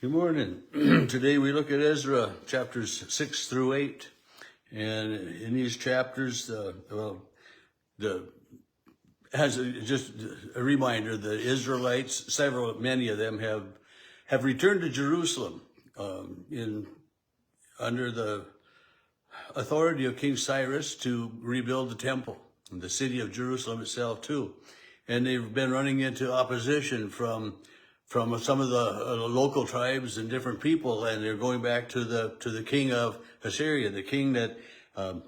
Good morning. Today we look at Ezra chapters 6 through 8. And in these chapters, just a reminder, the Israelites, many of them have returned to Jerusalem under the authority of King Cyrus to rebuild the temple and the city of Jerusalem itself too. And they've been running into opposition from some of the local tribes and different people, and they're going back to the king of Assyria, the king that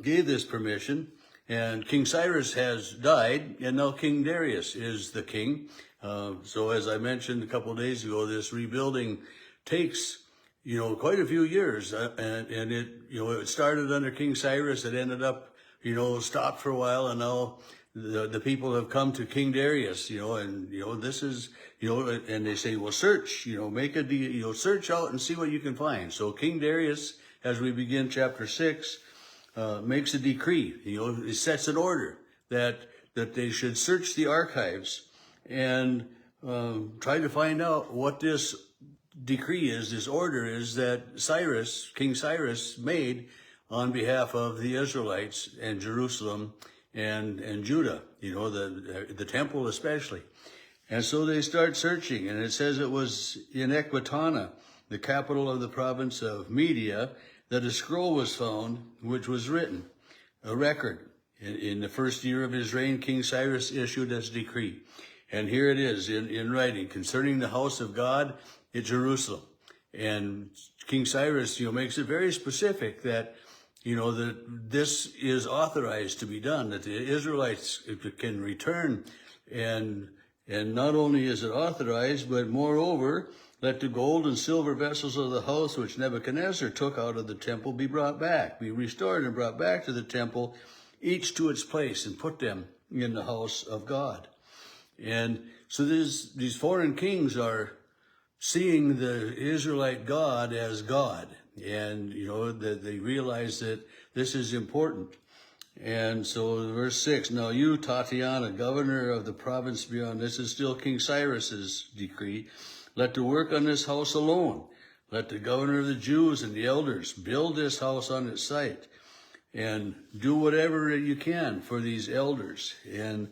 gave this permission. And King Cyrus has died, and now King Darius is the king. So as I mentioned a couple of days ago, this rebuilding takes quite a few years, and it started under King Cyrus. It ended up stopped for a while, and now the people have come to King Darius, and this is and they say, well, search, search out and see what you can find. So King Darius, as we begin chapter 6, makes a decree. He sets an order that they should search the archives and try to find out what this decree is, this order is that King Cyrus made on behalf of the Israelites and Jerusalem and Judah, the temple especially. And so they start searching, and it says it was in Ecbatana, the capital of the province of Media, that a scroll was found, which was written, a record. In the first year of his reign, King Cyrus issued this decree. And here it is in writing, concerning the house of God at Jerusalem. And King Cyrus, makes it very specific that, that this is authorized to be done, that the Israelites can return. And not only is it authorized, but moreover, let the gold and silver vessels of the house which Nebuchadnezzar took out of the temple be brought back, be restored and brought back to the temple, each to its place, and put them in the house of God. And so these foreign kings are seeing the Israelite God as God, and that they realize that this is important. And so verse 6, now you, Tatiana, governor of the province beyond, this is still King Cyrus's decree, let the work on this house alone. Let the governor of the Jews and the elders build this house on its site, and do whatever you can for these elders. And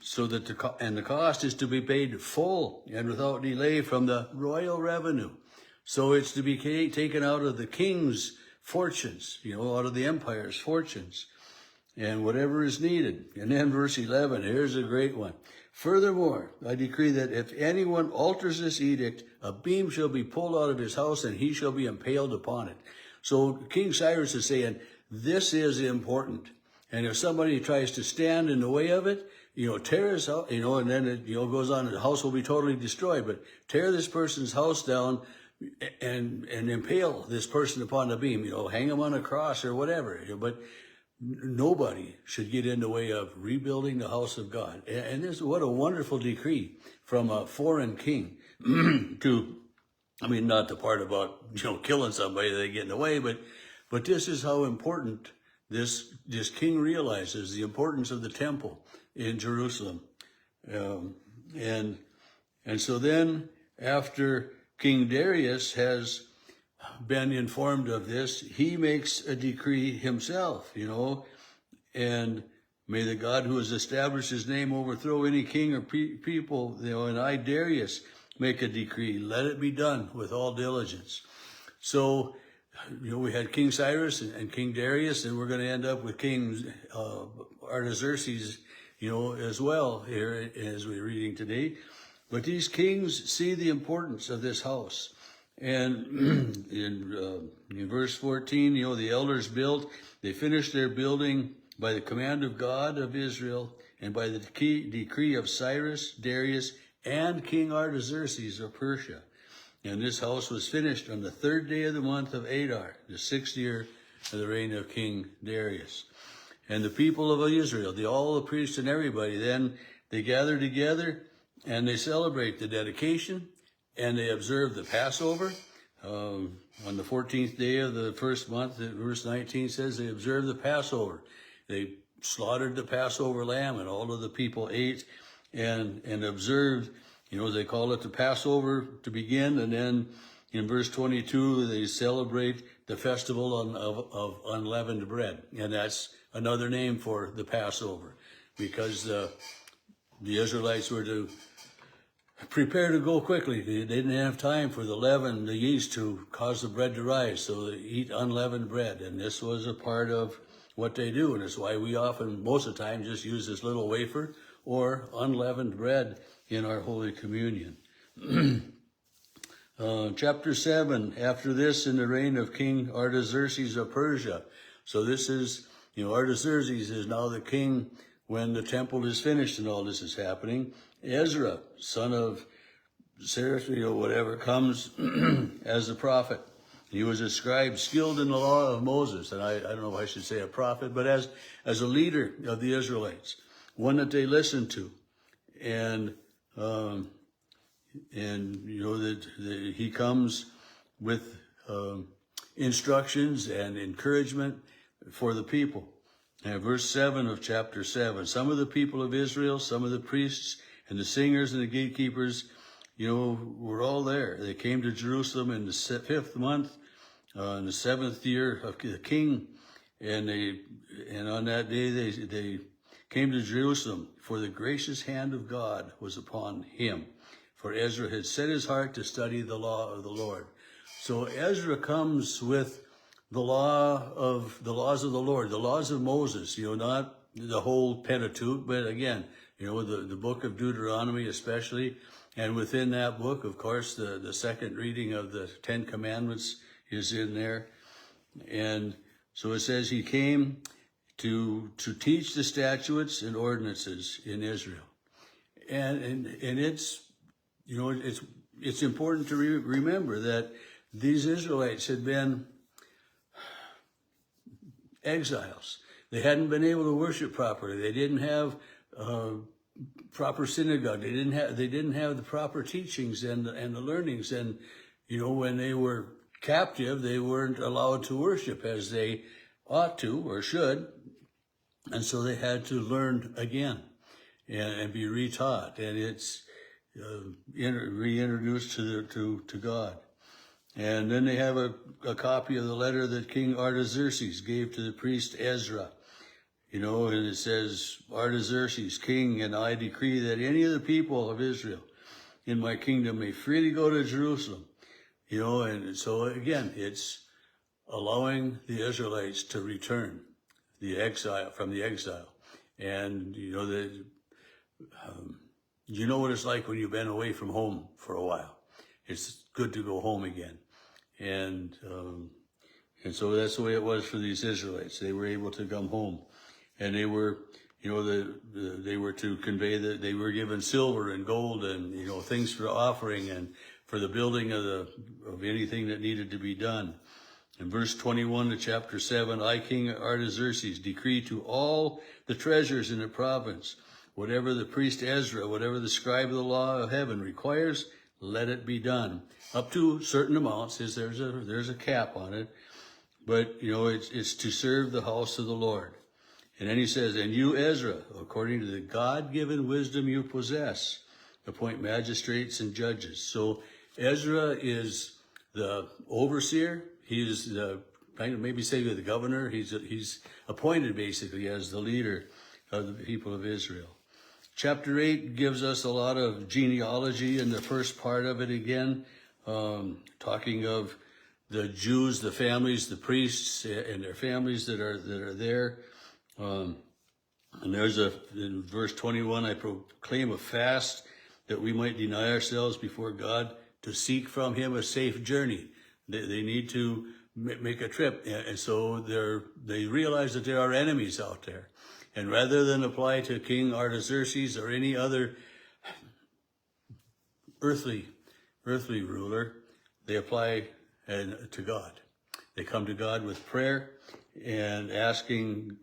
so that the cost is to be paid full and without delay from the royal revenue. So it's to be taken out of the king's fortunes, out of the empire's fortunes, and whatever is needed. And then verse 11, here's a great one. Furthermore, I decree that if anyone alters this edict, a beam shall be pulled out of his house, and he shall be impaled upon it. So King Cyrus is saying, this is important. And if somebody tries to stand in the way of it, tear his house, and then it, goes on, the house will be totally destroyed. But tear this person's house down and impale this person upon the beam, hang him on a cross or whatever. But nobody should get in the way of rebuilding the house of God. And this, what a wonderful decree from a foreign king not the part about, killing somebody that they get in the way, but this is how important this king realizes the importance of the temple in Jerusalem. And so then after King Darius has been informed of this, he makes a decree himself, and may the God who has established his name overthrow any king or people, and I, Darius, make a decree. Let it be done with all diligence. So, we had King Cyrus and King Darius, and we're going to end up with King Artaxerxes, as well here as we're reading today. But these kings see the importance of this house. And in verse 14, the elders built, they finished their building by the command of God of Israel and by the decree of Cyrus, Darius, and King Artaxerxes of Persia. And this house was finished on the 3rd day of the month of Adar, the 6th year of the reign of King Darius. And the people of Israel, all the priests and everybody, then they gather together and they celebrate the dedication, and they observe the Passover. On the 14th day of the first month, verse 19 says they observed the Passover. They slaughtered the Passover lamb, and all of the people ate and observed. They call it the Passover to begin, and then in verse 22, they celebrate the festival of unleavened bread. And that's another name for the Passover, because the Israelites were to prepare to go quickly. They didn't have time for the leaven, the yeast, to cause the bread to rise, so they eat unleavened bread. And this was a part of what they do, and it's why we often, most of the time, just use this little wafer or unleavened bread in our Holy Communion. Chapter 7, after this, in the reign of King Artaxerxes of Persia. So this is, Artaxerxes is now the king when the temple is finished and all this is happening. Ezra, son of Seraphim or whatever, comes as a prophet. He was a scribe skilled in the law of Moses, and I don't know if I should say a prophet, but as a leader of the Israelites, one that they listened to. And he comes with instructions and encouragement for the people. And verse 7 of chapter 7, some of the people of Israel, some of the priests and the singers and the gatekeepers, were all there. They came to Jerusalem in the 5th month, in the 7th year of the king, and on that day they came to Jerusalem, for the gracious hand of God was upon him. For Ezra had set his heart to study the law of the Lord. So Ezra comes with the laws of the Lord, the laws of Moses, not the whole Pentateuch, but again, the book of Deuteronomy especially. And within that book, of course, the second reading of the 10 Commandments is in there. And so it says he came to teach the statutes and ordinances in Israel. And it's, it's important to remember that these Israelites had been exiles. They hadn't been able to worship properly. They didn't have proper synagogue. They didn't have the proper teachings and the learnings. And when they were captive, they weren't allowed to worship as they ought to or should, and so they had to learn again and be retaught. And it's reintroduced to God. And then they have a copy of the letter that King Artaxerxes gave to the priest Ezra. And it says, Artaxerxes, king, and I decree that any of the people of Israel in my kingdom may freely go to Jerusalem. And so again, it's allowing the Israelites to return from the exile. And you know what it's like when you've been away from home for a while. It's good to go home again. And so that's the way it was for these Israelites. They were able to come home. And they were, they were to convey that they were given silver and gold and, things for offering and for the building of anything that needed to be done. In verse 21 of chapter 7, I, King Artaxerxes, decree to all the treasures in the province, whatever the priest Ezra, whatever the scribe of the law of heaven requires, let it be done. Up to certain amounts, there's a cap on it, but it's to serve the house of the Lord. And then he says, and you, Ezra, according to the God-given wisdom you possess, appoint magistrates and judges. So Ezra is the overseer. He's maybe say the governor. He's appointed basically as the leader of the people of Israel. Chapter 8 gives us a lot of genealogy in the first part of it again, talking of the Jews, the families, the priests, and their families that are there. And there's in verse 21, I proclaim a fast that we might deny ourselves before God to seek from him a safe journey. They need to make a trip. And so they realize that there are enemies out there. And rather than apply to King Artaxerxes or any other earthly ruler, they apply to God. They come to God with prayer and asking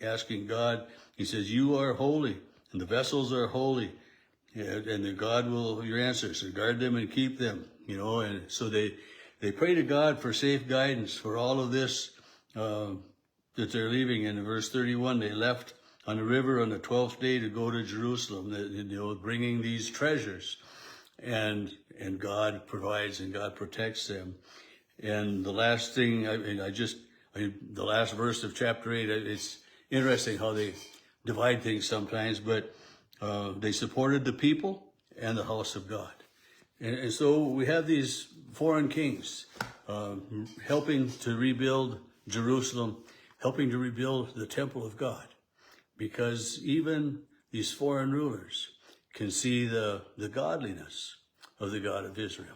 God. He says, you are holy, and the vessels are holy, and the God will your answer. So guard them and keep them, and so they pray to God for safe guidance for all of this that they're leaving. And in verse 31, they left on the river on the 12th day to go to Jerusalem, bringing these treasures and God provides and God protects them. And the last thing, the last verse of chapter 8, it's interesting how they divide things sometimes, but they supported the people and the house of God. And so we have these foreign kings helping to rebuild Jerusalem, helping to rebuild the temple of God, because even these foreign rulers can see the godliness of the God of Israel.